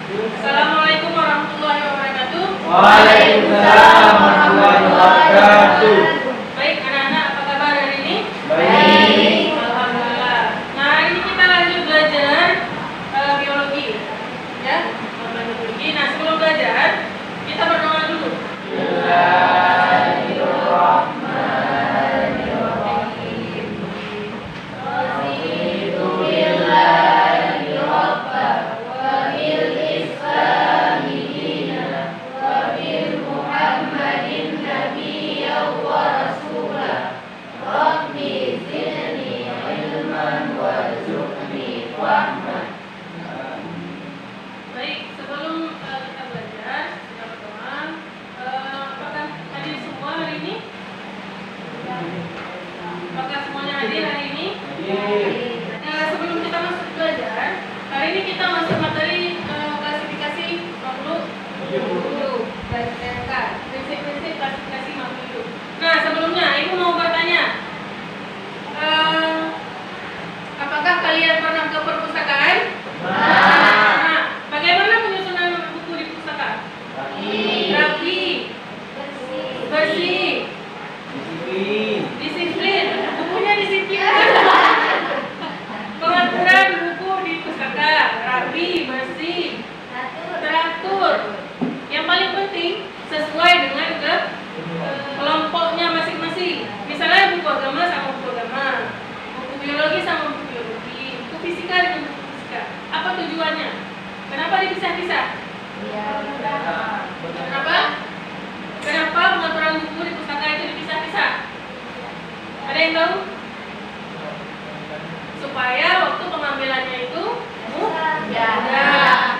Assalamualaikum warahmatullahi wabarakatuh. Waalaikumsalam warahmatullahi wabarakatuh. Baik anak-anak, apa kabar hari ini? Baik. Alhamdulillah. Nah, hari ini kita lanjut belajar biologi, ya, biologi. Nah, sebelum belajar kita berdoa dulu. Baik, sebelum kita belajar, kita berdoa. Apakah hadir semua hari ini? Apakah semuanya hadir hari ini? Sebelum kita masuk belajar, hari ini kita masuk materi klasifikasi makhluk hidup, prinsip-prinsip klasifikasi makhluk hidup. Nah, sebelumnya Ibu mau bertanya, apakah kalian pernah ke perpustakaan? Nah, bagaimana penyusunan buku di pustaka? Rapi, bersih, disiplin. Bukunya disiplin. Pengaturan buku di pustaka rapi, bersih, teratur. Yang paling penting sesuai dengan kelompoknya masing-masing. Misalnya buku agama sama buku agama, buku biologi sama buku biologi, buku fisika dengan buku fisika. Apa tujuannya? Kenapa dipisah-pisah? Kenapa pengaturan buku di pustaka itu dipisah-pisah? Ada yang tahu? Supaya waktu pengambilannya itu mudah,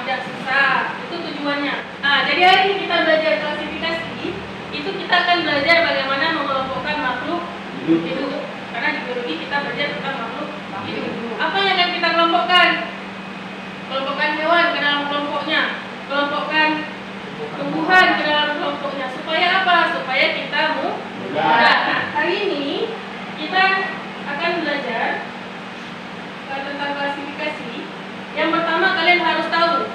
tidak susah. Itu tujuannya. Nah, jadi hari ini kita belajar klasifikasi. Itu kita akan belajar bagaimana mengelompokkan makhluk hidup. Karena di biologi kita belajar tentang makhluk hidup. Apa yang akan kita kelompokkan? Kelompokkan hewan ke dalam kelompoknya, kelompokkan tumbuhan ke dalam kelompoknya. Supaya apa? Supaya kita mudah. Nah, hari ini kita akan belajar tentang klasifikasi. Yang pertama, kalian harus tahu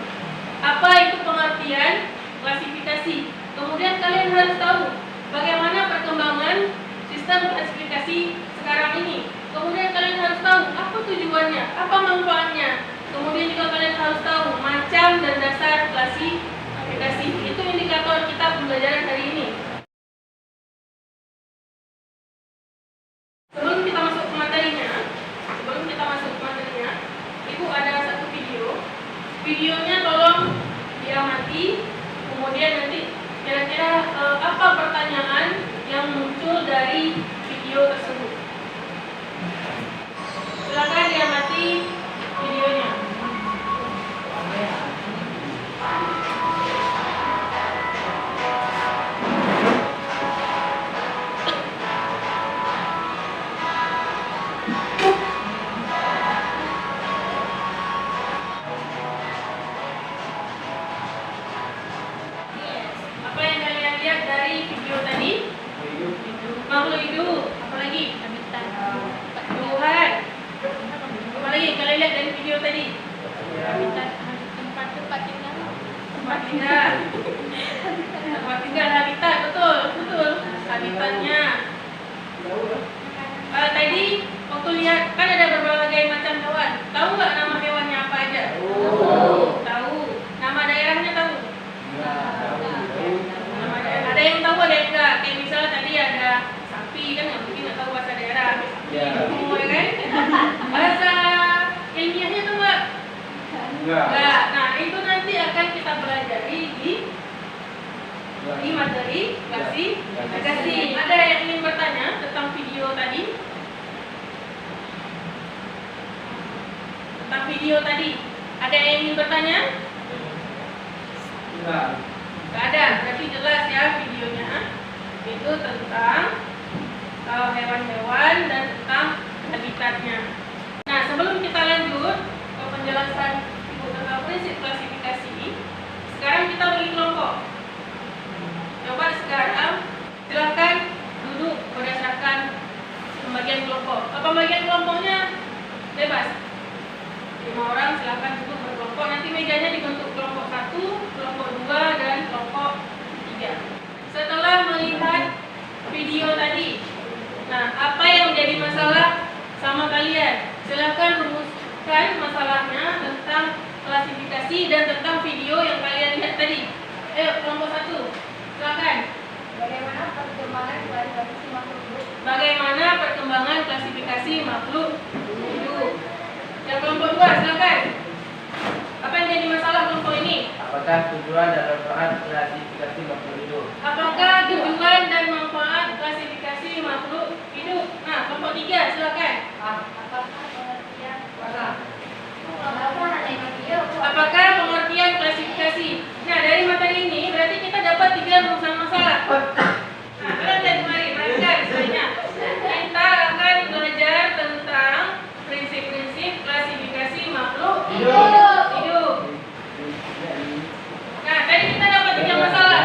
apa itu pengertian klasifikasi. Kemudian kalian harus tahu bagaimana perkembangan sistem klasifikasi sekarang ini. Kemudian kalian harus tahu apa tujuannya, apa manfaatnya. Kemudian juga kalian harus tahu macam dan dasar klasifikasi. Itu indikator kita pembelajaran hari ini. Sebelum kita masuk ke materinya, Ibu ada satu video. Videonya tolong diamati. Kemudian nanti kira-kira apa pertanyaan yang muncul dari video tersebut. Silakan diamati videonya. Apa yang kalian lihat dari video tadi? Makhluk hidup. Apa lagi? Tumbuhan. Apa lagi kalian lihat dari video tadi? Tempat tinggal. Habitat, betul. Habitatnya. Tadi waktu lihat kan ada berbagai macam hewan. Tahu nggak nama hewannya apa aja? Tahu. Nama daerahnya tahu? Nama daerah. Ada yang tahu, ada yang enggak? Kayak misalnya tadi ada sapi, kan nggak mungkin nggak tahu bahasa daerah. Ya kan? Bahasa ilmiahnya tuh nggak? Enggak. Nah, itu nanti akan kita pelajari di materi klasifikasi. Ada yang ingin bertanya tentang video tadi? Ada yang ingin bertanya? Enggak ada. Berarti jelas ya videonya. Itu tentang hewan-hewan dan tentang habitatnya. Nah, sebelum kita lanjut ke penjelasan Ibu tentang prinsip klasifikasi, sekarang kita bagi kelompok. Coba sekarang silakan duduk berdasarkan pembagian kelompok. Pembagian kelompoknya bebas. 5 orang silakan duduk berkelompok. Nanti mejanya dibentuk kelompok 1. menonton video yang kalian lihat tadi. Ayo, kelompok 1. Silakan. Bagaimana perkembangan klasifikasi makhluk hidup? Bagaimana perkembangan klasifikasi makhluk hidup? Yang kelompok 2, silakan. Apa yang jadi masalah kelompok ini? Apakah tujuan dan manfaat klasifikasi makhluk hidup? Apakah tujuan dan manfaat klasifikasi makhluk hidup? Nah, kelompok 3, silakan. Apakah pengertian klasifikasi? Nah, dari materi ini berarti kita dapat 3 rumusan masalah. Nah, kalian lihat kemarin, perhatikan misalnya. Kita akan belajar tentang prinsip-prinsip klasifikasi makhluk hidup. Nah, tadi kita dapat 3 masalah.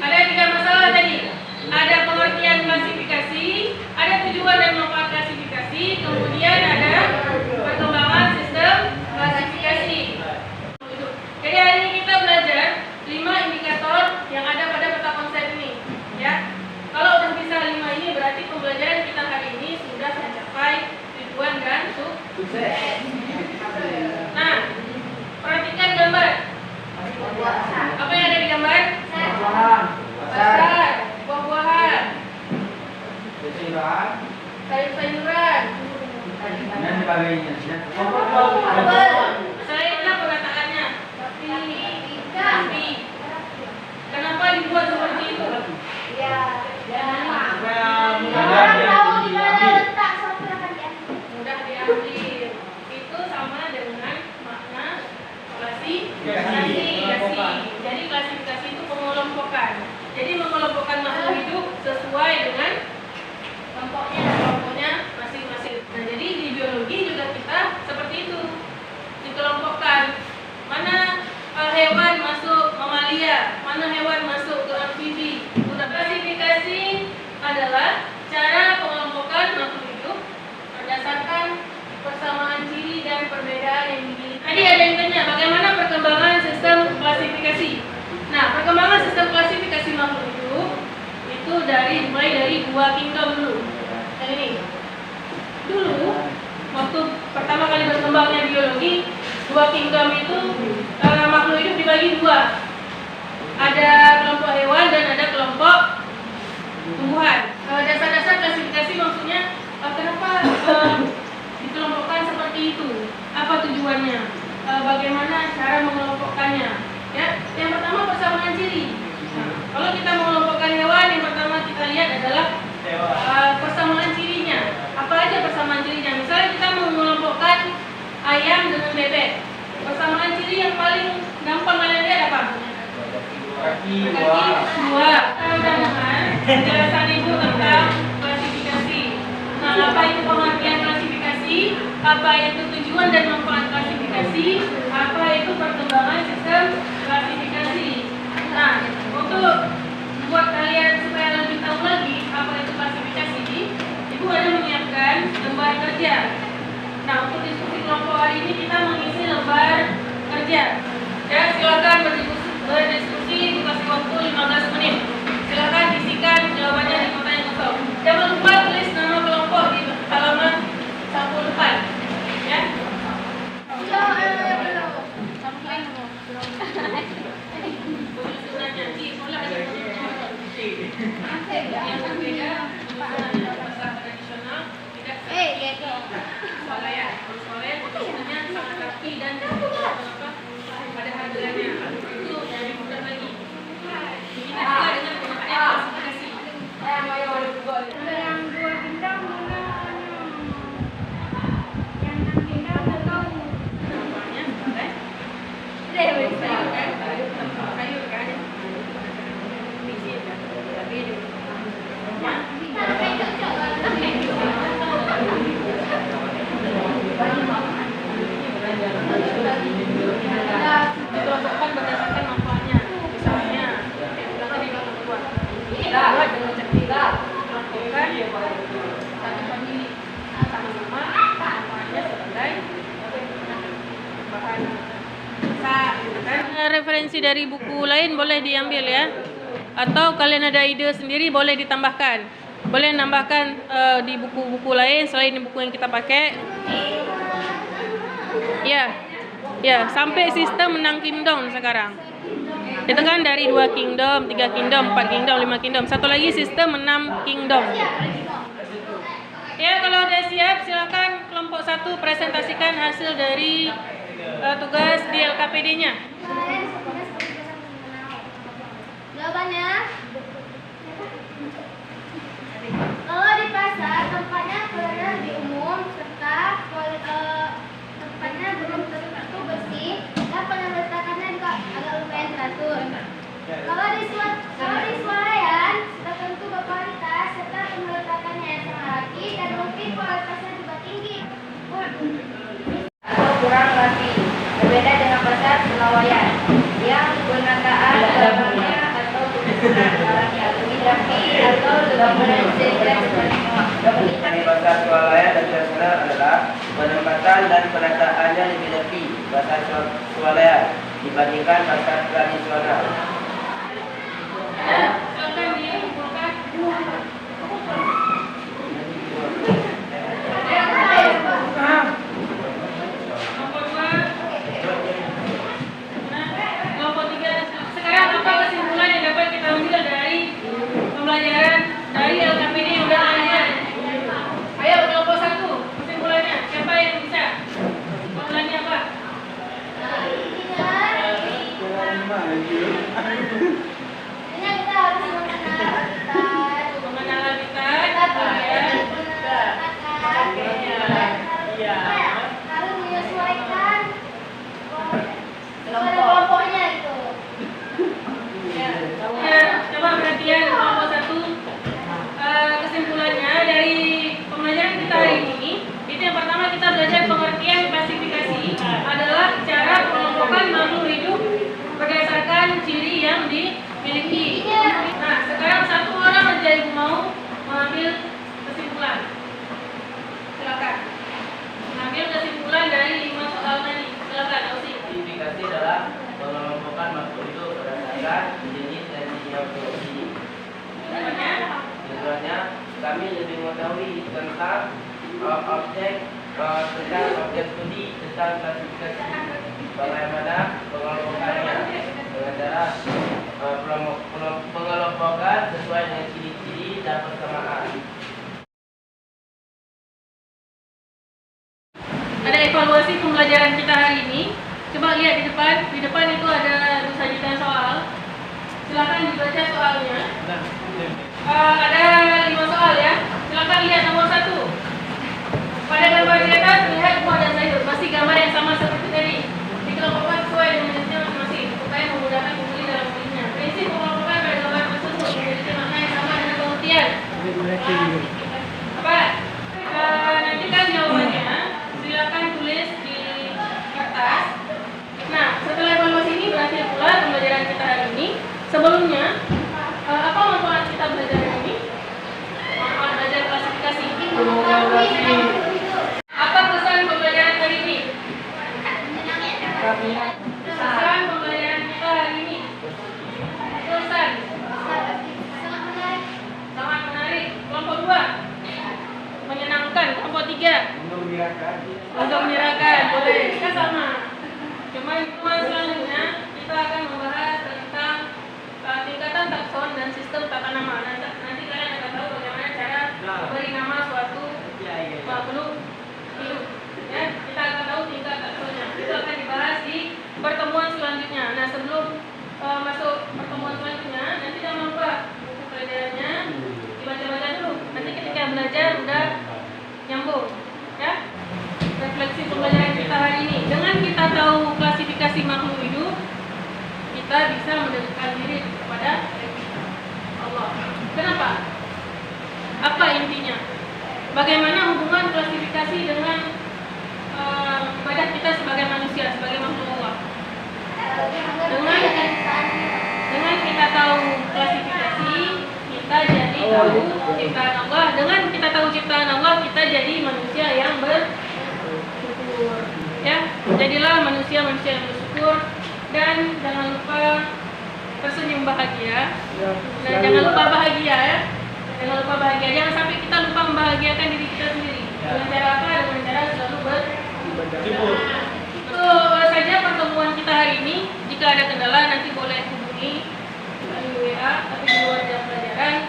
Ada 3 masalah tadi. Ada pengertian klasifikasi, ada tujuan dan manfaat klasifikasi, kemudian ada perkembangan sistem klasifikasi. Jadi hari ini kita belajar 5 indikator yang ada pada peta konsep ini, ya. Kalau udah bisa 5 ini berarti pembelajaran kita hari ini sudah mencapai tujuan dan sukses. Nah, perhatikan gambar. Apa yang ada di gambar? Pasar, buah-buahan, sayur-sayuran. Dan sebagainya. Saya perkataannya. Tapi kenapa dibuat seperti itu? Mudah diambil. Itu sama dengan makna klasifikasi. Jadi klasifikasi itu pengelompokan. Jadi mengelompokkan makhluk hidup sesuai dengan kelompoknya masing-masing. Nah, jadi di biologi juga kita seperti itu. Dikelompokkan. Mana hewan masuk mamalia, mana hewan masuk ke amfibi. Klasifikasi adalah cara pengelompokan makhluk hidup berdasarkan persamaan ciri dan perbedaan yang dimiliki. Tadi ada yang tanya bagaimana perkembangan sistem klasifikasi. Nah, perkembangan sistem klasifikasi makhluk hidup itu mulai dari 2 kingdom dulu. Yang ini. Dulu waktu pertama kali berkembangnya biologi, 2 kingdom itu makhluk hidup dibagi 2. Ada kelompok hewan dan ada kelompok tumbuhan. Dasar-dasar klasifikasi maksudnya kenapa dikelompokkan seperti itu? Apa tujuannya? Bagaimana cara mengelompokkannya? Ya, yang pertama persamaan ciri. Nah, kalau kita mengelompokkan hewan, yang pertama kita lihat adalah persamaan cirinya. Apa aja persamaan cirinya? Misalnya kita mengelompokkan ayam dengan bebek. Persamaan ciri yang paling gampang kalian lihat apa? Kaki, dua. Udah dengar penjelasan ibu tentang klasifikasi. Nah, apa itu pengertian klasifikasi? Apa itu tujuan dan manfaat klasifikasi? Apa itu perkembangan sistem klasifikasi? Nah, untuk buat kalian supaya lebih tahu lagi apa itu klasifikasi, ibu ada menyiapkan lembar kerja. Nah, untuk diskusi kelompok hari ini kita mengisi lembar kerja. Ya, silakan berdiskusi, dikasih waktu 15 menit. Silakan isikan jawabannya di kotak yang kosong. Jangan lupa tulis nama kelompok di halaman saku depan. Ya. Yang berbeda pasar tradisional tidak swalaya. Swalaya sebenarnya sangat rapi dan pada harganya itu jadi mudah lagi. Ini juga dengan pemakaian klasifikasi. Yang 2 bintang mana? Yang 6 bintang atau? Namanya sebagai sayur kan? Biji kan? Tapi dikelompokkan berdasarkan manfaatnya. Misalnya, tadi kalau buat dengan cerita kelompokkan satu famili sama-sama manfaatnya sebagai bahan kan. Referensi dari buku lain boleh diambil ya. Atau kalian ada ide sendiri boleh ditambahkan. Boleh nambahkan di buku-buku lain selain buku yang kita pakai. Ya. Ya, sampai sistem 6 kingdom sekarang. Itu kan dari 2 kingdom, 3 kingdom, 4 kingdom, 5 kingdom. Satu lagi sistem 6 kingdom. Ya, kalau udah siap silakan kelompok 1 presentasikan hasil dari tugas di LKPD-nya. Jawabannya, kalau di pasar tempatnya karena lebih umum serta tempatnya belum tentu bersih dan pengeletakannya juga agak lumayan teratur. Kalau di swalayan sudah tentu berkualitas serta pengeletakannya yang sangat rapi dan mungkin kualitasnya juga tinggi. Atau kurang rapi, berbeda dengan pasar swalayan yang penataan barangnya atau tulisan barangnya lebih rapi atau lebih menyesuaikan Di pasar swalayan dan tradisional adalah penempatan dan penataannya lebih rapi pasar swalayan dibandingkan pasar tradisional. Silakan dikumpulkan. Kelompok 2. Kelompok 3. Sekarang apa kesimpulan yang dapat kita ambil dari pembelajaran dari LKPD yang udah ada? Ayo kelompok 1, kesimpulannya siapa yang bisa? Kesimpulannya apa? Ini kita harus Mengenal habitat, harus menyesuaikan kelompoknya itu. ya, coba perhatian kelompok 1. Kesimpulannya dari pembelajaran kita hari ini, itu yang pertama kita belajar pengertian klasifikasi adalah cara pengelompokan makhluk hidup berdasarkan ciri yang dimiliki. Nah, sekarang satu orang aja ibu mau mengambil kesimpulan. Silakan. Mengambil kesimpulan dari 5 soal tadi. Silakan, Ausi. Klasifikasi adalah pengelompokan makhluk hidup berdasarkan jenis dan reproduksi. Tujuannya kami lebih mengetahui tentang objek studi tentang klasifikasi, bagaimana pengelompokannya dengan cara pengelompokan sesuai dengan ciri-ciri dan persamaan. Ada evaluasi pembelajaran kita hari ini. Coba lihat di depan. Di depan itu ada sajian soal. Silakan dibaca soalnya. Ada 5 soal ya. Silakan lihat nomor 1. Pada gambar di atas terlihat buah dan sayur. Masih gambar yang sama seperti tadi. Dikelompokkan sesuai dengan jenisnya masing-masing supaya memudahkan pembeli dalam membelinya. Prinsip pengelompokan pada gambar tersebut memiliki makna yang sama dengan pengertian. Apa? Nanti kan jawabannya silakan tulis di kertas. Nah, setelah evaluasi ini berakhir pula pembelajaran kita hari ini. Sebelumnya, apa manfaat kita belajar hari ini? Manfaat belajar klasifikasi. Apa pesan pembelajaran hari ini? Pesan pembelajaran kita hari ini. Pesan. Sangat menarik. Kelompok 2. Menyenangkan. Kelompok 3. Untuk menyenangkan. Boleh. Kita sama. Cuma selanjutnya kita akan membahas tentang tingkatan takson dan sistem tata nama. Nanti kalian akan tahu bagaimana cara memberi nama suatu makhluk hidup. Ya, kita akan tahu tingkat taksonnya. Itu akan dibahas di pertemuan selanjutnya. Nah, sebelum masuk pertemuan selanjutnya, nanti jangan lupa buku pelajarannya dibaca-baca dulu. Nanti ketika belajar udah nyambung. Ya. Refleksi pembelajaran kita hari ini. Dengan kita tahu klasifikasi makhluk hidup, kita bisa mendekatkan diri kepada Allah. Kenapa? Apa intinya? Bagaimana hubungan klasifikasi dengan ibadah kita sebagai manusia, sebagai makhluk Allah? Dengan kita tahu klasifikasi, kita jadi tahu ciptaan Allah. Dengan kita tahu ciptaan Allah, kita jadi manusia yang bersyukur. Ya, jadilah manusia yang bersyukur dan jangan lupa tersenyum bahagia. Dan jangan lupa bahagia ya. Jangan lupa bahagia. Jangan sampai kita lupa membahagiakan diri kita sendiri. Dengan cara apa? Dengan cara selalu bersyukur. Itu saja Jika ada kendala nanti boleh hubungi melalui WA, tapi di luar jam pelajaran.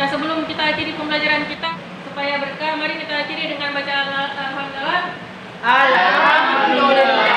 Nah, sebelum kita akhiri pembelajaran kita supaya berkah, mari kita akhiri dengan baca Alhamdulillah. Alhamdulillah.